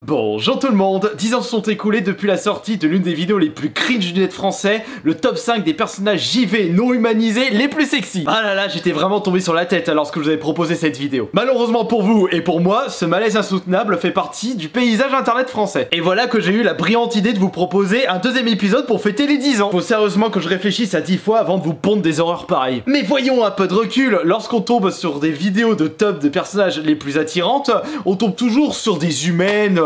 Bonjour tout le monde, 10 ans se sont écoulés depuis la sortie de l'une des vidéos les plus cringe du net français, le top 5 des personnages JV non humanisés les plus sexy. Ah là là, j'étais vraiment tombé sur la tête lorsque je vous avais proposé cette vidéo. Malheureusement pour vous et pour moi, ce malaise insoutenable fait partie du paysage internet français. Et voilà que j'ai eu la brillante idée de vous proposer un deuxième épisode pour fêter les 10 ans. Faut sérieusement que je réfléchisse à 10 fois avant de vous pondre des horreurs pareilles. Mais voyons un peu de recul, lorsqu'on tombe sur des vidéos de top de personnages les plus attirantes, on tombe toujours sur des humaines.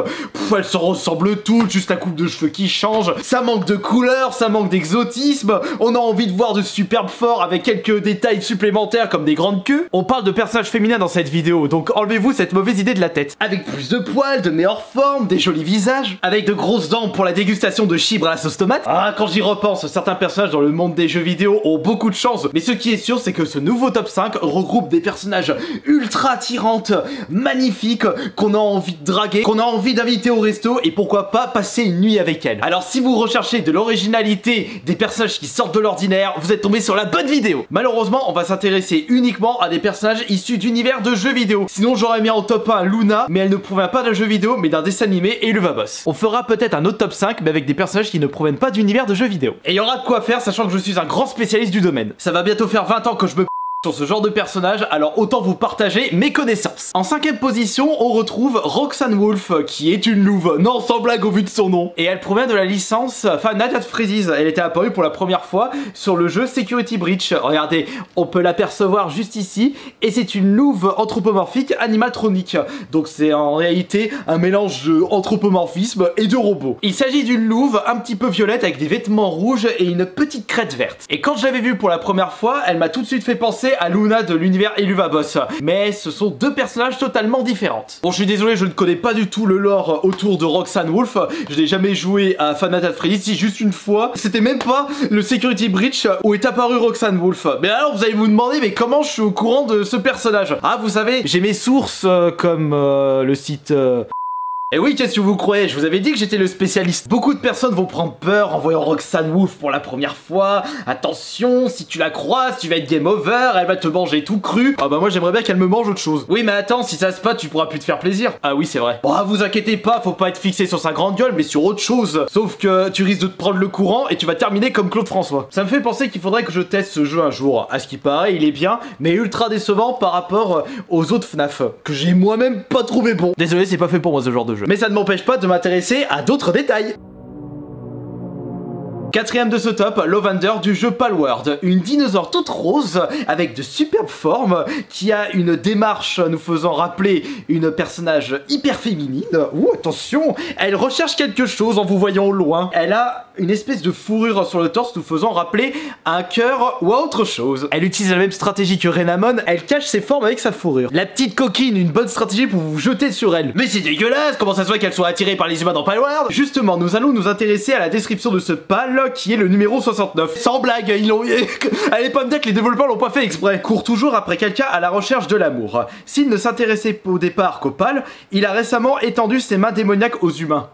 Elles se ressemblent toutes, juste la coupe de cheveux qui change, ça manque de couleur, ça manque d'exotisme, on a envie de voir de superbes forts avec quelques détails supplémentaires comme des grandes queues. On parle de personnages féminins dans cette vidéo, donc enlevez-vous cette mauvaise idée de la tête. Avec plus de poils, de meilleures formes, des jolis visages, avec de grosses dents pour la dégustation de chibres à la sauce tomate. Ah, quand j'y repense, certains personnages dans le monde des jeux vidéo ont beaucoup de chance, mais ce qui est sûr, c'est que ce nouveau top 5 regroupe des personnages ultra attirantes, magnifiques, qu'on a envie de draguer, qu'on a envie d'inviter au resto et pourquoi pas passer une nuit avec elle. Alors si vous recherchez de l'originalité, des personnages qui sortent de l'ordinaire, vous êtes tombé sur la bonne vidéo. Malheureusement, on va s'intéresser uniquement à des personnages issus d'univers de jeux vidéo. Sinon j'aurais mis en top 1 Luna, mais elle ne provient pas d'un jeu vidéo mais d'un dessin animé et Elevabos. On fera peut-être un autre top 5 mais avec des personnages qui ne proviennent pas d'univers de jeux vidéo. Et il y aura de quoi faire sachant que je suis un grand spécialiste du domaine. Ça va bientôt faire 20 ans que je me sur ce genre de personnage, alors autant vous partager mes connaissances. En 5ème position, on retrouve Roxanne Wolf, qui est une louve, non sans blague au vu de son nom. Et elle provient de la licence Five Nights at Freddy's. Elle était apparue pour la première fois sur le jeu Security Breach. Regardez, on peut l'apercevoir juste ici, et c'est une louve anthropomorphique animatronique. Donc c'est en réalité un mélange d'anthropomorphisme et de robot. Il s'agit d'une louve un petit peu violette avec des vêtements rouges et une petite crête verte. Et quand je l'avais vue pour la première fois, elle m'a tout de suite fait penser à Luna de l'univers Eluvabos, mais ce sont deux personnages totalement différents. Bon, je suis désolé, je ne connais pas du tout le lore autour de Roxanne Wolf, je n'ai jamais joué à Five Nights at Freddy's, si juste une fois, c'était même pas le Security Breach où est apparu Roxanne Wolf. Mais alors vous allez vous demander, mais comment je suis au courant de ce personnage? Ah, vous savez, j'ai mes sources comme le site... Et oui, qu'est-ce que vous croyez? Je vous avais dit que j'étais le spécialiste. Beaucoup de personnes vont prendre peur en voyant Roxanne Wolf pour la première fois. Attention, si tu la croises, tu vas être game over, elle va te manger tout cru. Ah bah moi j'aimerais bien qu'elle me mange autre chose. Oui mais attends, si ça se passe, tu pourras plus te faire plaisir. Ah oui c'est vrai. Bon, vous inquiétez pas, faut pas être fixé sur sa grande gueule, mais sur autre chose. Sauf que tu risques de te prendre le courant et tu vas terminer comme Claude François. Ça me fait penser qu'il faudrait que je teste ce jeu un jour. À ce qui paraît, il est bien, mais ultra décevant par rapport aux autres FNAF, que j'ai moi-même pas trouvé bon. Désolé, c'est pas fait pour moi ce genre de jeu. Mais ça ne m'empêche pas de m'intéresser à d'autres détails. 4ème de ce top, Lavender du jeu Palworld, une dinosaure toute rose avec de superbes formes qui a une démarche nous faisant rappeler une personnage hyper féminine. Ouh, attention, elle recherche quelque chose en vous voyant au loin. Elle a une espèce de fourrure sur le torse nous faisant rappeler un cœur ou à autre chose. Elle utilise la même stratégie que Renamon, elle cache ses formes avec sa fourrure. La petite coquine, une bonne stratégie pour vous jeter sur elle. Mais c'est dégueulasse, comment ça se fait qu'elle soit attirée par les humains dans Palworld? Justement, nous allons nous intéresser à la description de ce pal qui est le numéro 69. Sans blague, ils l'ont... Allez pas me dire que les développeurs l'ont pas fait exprès. Court toujours après quelqu'un à la recherche de l'amour. S'il ne s'intéressait au départ qu'au pal, il a récemment étendu ses mains démoniaques aux humains.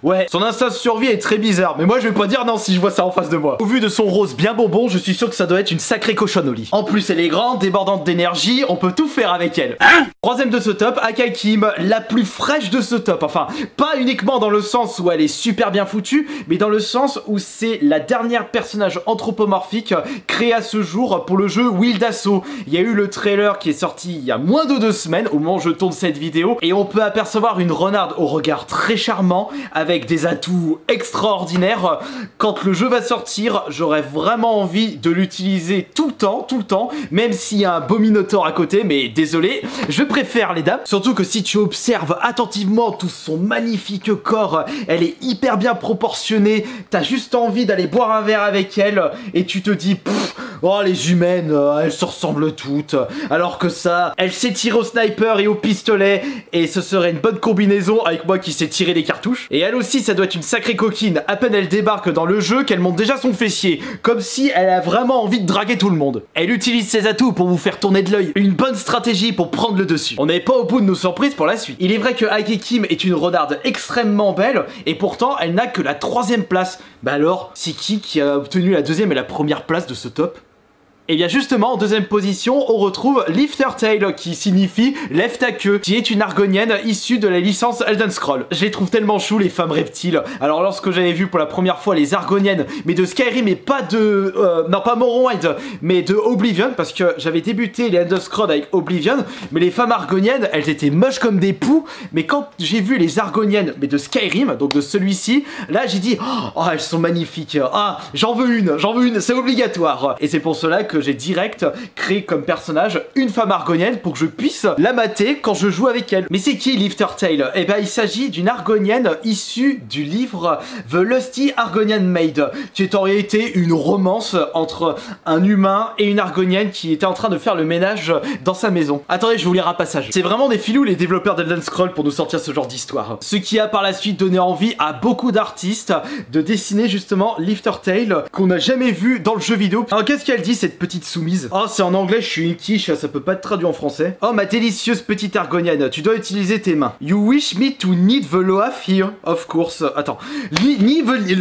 Ouais, son instinct de survie est très bizarre, mais moi je vais pas dire non si je vois ça en face de moi. Au vu de son rose bien bonbon, je suis sûr que ça doit être une sacrée cochonne au lit. En plus elle est grande, débordante d'énergie, on peut tout faire avec elle. 3ème de ce top, Akai Kim, la plus fraîche de ce top. Enfin, pas uniquement dans le sens où elle est super bien foutue, mais dans le sens où c'est la dernière personnage anthropomorphique créée à ce jour pour le jeu Wild Assault. Il y a eu le trailer qui est sorti il y a moins de 2 semaines au moment où je tourne cette vidéo, et on peut apercevoir une renarde au regard très charmant, avec des atouts extraordinaires. Quand le jeu va sortir, j'aurais vraiment envie de l'utiliser tout le temps, même s'il y a un Bominotaur à côté, mais désolé, je préfère les dames. Surtout que si tu observes attentivement tout son magnifique corps, elle est hyper bien proportionnée, t'as juste envie d'aller boire un verre avec elle, et tu te dis, oh les humaines, elles se ressemblent toutes, alors que ça, elle sait tirer au sniper et au pistolet, et ce serait une bonne combinaison avec moi qui sais tirer les cartouches. Et elle aussi, ça doit être une sacrée coquine. À peine elle débarque dans le jeu qu'elle monte déjà son fessier, comme si elle a vraiment envie de draguer tout le monde. Elle utilise ses atouts pour vous faire tourner de l'œil, une bonne stratégie pour prendre le dessus. On n'est pas au bout de nos surprises pour la suite. Il est vrai que Akai Kim est une renarde extrêmement belle, et pourtant elle n'a que la 3ème place. Bah alors, c'est qui a obtenu la 2ème et la 1ère place de ce top? Et bien justement, en deuxième position, on retrouve Lifter Tail, qui signifie lève ta queue, qui est une argonienne issue de la licence Elden Scrolls. Je les trouve tellement chou, les femmes reptiles. Alors lorsque j'avais vu pour la première fois les argoniennes, mais de Skyrim et pas de... non, pas Morrowind, mais de Oblivion, parce que j'avais débuté les Elden Scrolls avec Oblivion, mais les femmes argoniennes, elles étaient moches comme des poux, mais quand j'ai vu les argoniennes, mais de Skyrim, donc de celui-ci, là j'ai dit, oh, elles sont magnifiques, ah, j'en veux une, c'est obligatoire. Et c'est pour cela que j'ai direct créé comme personnage une femme argonienne pour que je puisse la mater quand je joue avec elle. Mais c'est qui Lifter Tail? Eh ben il s'agit d'une argonienne issue du livre The Lusty Argonian Maid, qui est en réalité une romance entre un humain et une argonienne qui était en train de faire le ménage dans sa maison. Attendez, je vais vous lire un passage. C'est vraiment des filous les développeurs d'Elden Scrolls pour nous sortir ce genre d'histoire. Ce qui a par la suite donné envie à beaucoup d'artistes de dessiner justement Lifter Tail qu'on n'a jamais vu dans le jeu vidéo. Alors qu'est-ce qu'elle dit cette petite soumise? Oh c'est en anglais, je suis une quiche, ça peut pas être traduit en français. Oh ma délicieuse petite argonienne, tu dois utiliser tes mains. You wish me to need the loaf here? Of course. Attends.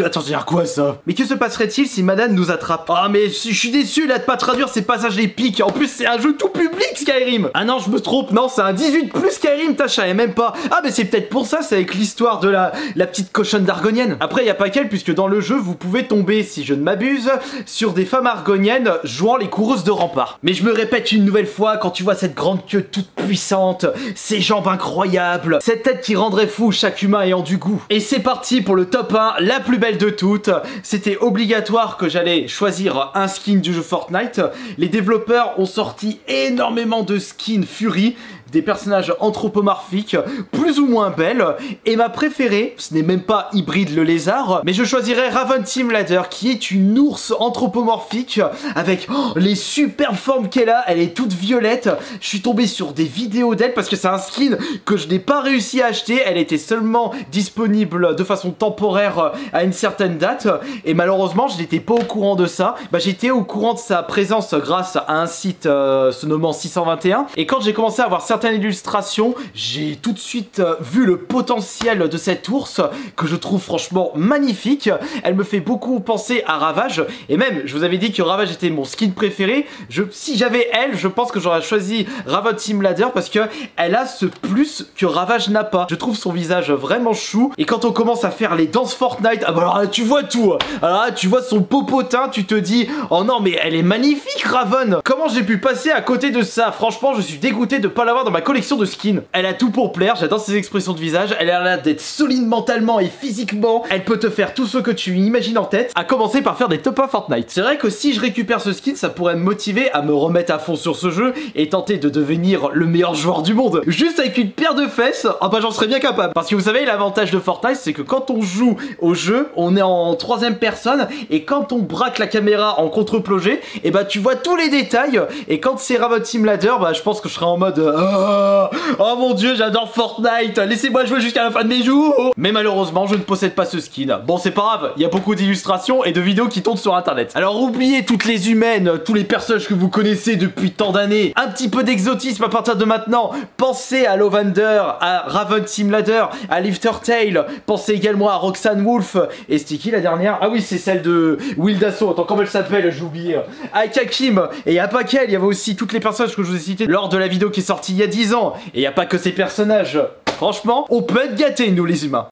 Attends, c'est dire quoi ça? Mais que se passerait-il si madame nous attrape? Ah mais je suis déçu là de pas traduire ces passages épiques. En plus c'est un jeu tout public Skyrim. Ah non je me trompe, non c'est un 18 plus Skyrim, t'as savais même pas. Ah mais c'est peut-être pour ça, c'est avec l'histoire de la petite cochonne d'argonienne. Après y a pas qu'elle, puisque dans le jeu vous pouvez tomber, si je ne m'abuse, sur des femmes argoniennes jouant les coureuses de rempart. Mais je me répète une nouvelle fois, quand tu vois cette grande queue toute puissante, ces jambes incroyables, cette tête qui rendrait fou chaque humain ayant du goût. Et c'est parti pour le top 1, la plus belle de toutes. C'était obligatoire que j'allais choisir un skin du jeu Fortnite. Les développeurs ont sorti énormément de skins Fury, des personnages anthropomorphiques plus ou moins belles, et ma préférée, ce n'est même pas Hybride le lézard, mais je choisirais Raven Team Ladder, qui est une ours anthropomorphique avec les superbes formes qu'elle a. Elle est toute violette. Je suis tombé sur des vidéos d'elle parce que c'est un skin que je n'ai pas réussi à acheter. Elle était seulement disponible de façon temporaire à une certaine date, et malheureusement je n'étais pas au courant de ça. J'étais au courant de sa présence grâce à un site se nommant 621, et quand j'ai commencé à voir certaines illustrations, j'ai tout de suite vu le potentiel de cette ours que je trouve franchement magnifique. Elle me fait beaucoup penser à Ravage, et même je vous avais dit que Ravage était mon skin préféré. Si j'avais elle, je pense que j'aurais choisi Raven Team Ladder parce que elle a ce plus que Ravage n'a pas. Je trouve son visage vraiment chou, et quand on commence à faire les danses Fortnite, ah bah alors là tu vois tout. Alors là tu vois son popotin, tu te dis oh non mais elle est magnifique Raven. Comment j'ai pu passer à côté de ça? Franchement je suis dégoûté de pas l'avoir dans ma collection de skins. Elle a tout pour plaire, j'adore ses expressions de visage, elle a l'air d'être solide mentalement et physiquement, elle peut te faire tout ce que tu imagines en tête, à commencer par faire des top 1 Fortnite. C'est vrai que si je récupère ce skin, ça pourrait me motiver à me remettre à fond sur ce jeu et tenter de devenir le meilleur joueur du monde. Juste avec une paire de fesses, ah bah j'en serais bien capable. Parce que vous savez, l'avantage de Fortnite, c'est que quand on joue au jeu, on est en troisième personne, et quand on braque la caméra en contre-plongée, et bah tu vois tous les détails, et quand c'est Raven Team Ladder, bah je pense que je serai en mode oh mon dieu, j'adore Fortnite, laissez-moi jouer jusqu'à la fin de mes jours. Mais malheureusement, je ne possède pas ce skin. Bon, c'est pas grave, il y a beaucoup d'illustrations et de vidéos qui tournent sur internet. Alors oubliez toutes les humaines, tous les personnages que vous connaissez depuis tant d'années. Un petit peu d'exotisme à partir de maintenant. Pensez à Lovander, à Raven Team Ladder, à Lifter Tail. Pensez également à Roxanne Wolf. Et c'était qui la dernière? Ah oui, c'est celle de Wildasso. Attends, comment elle s'appelle? J'ai oublié. Akakim. Et il n'y a pas qu'elle, il y avait aussi toutes les personnages que je vous ai cités lors de la vidéo qui est sortie il y a 10 ans. Et il n'y a pas que ces personnages. Franchement, on peut être gâtés, nous les humains.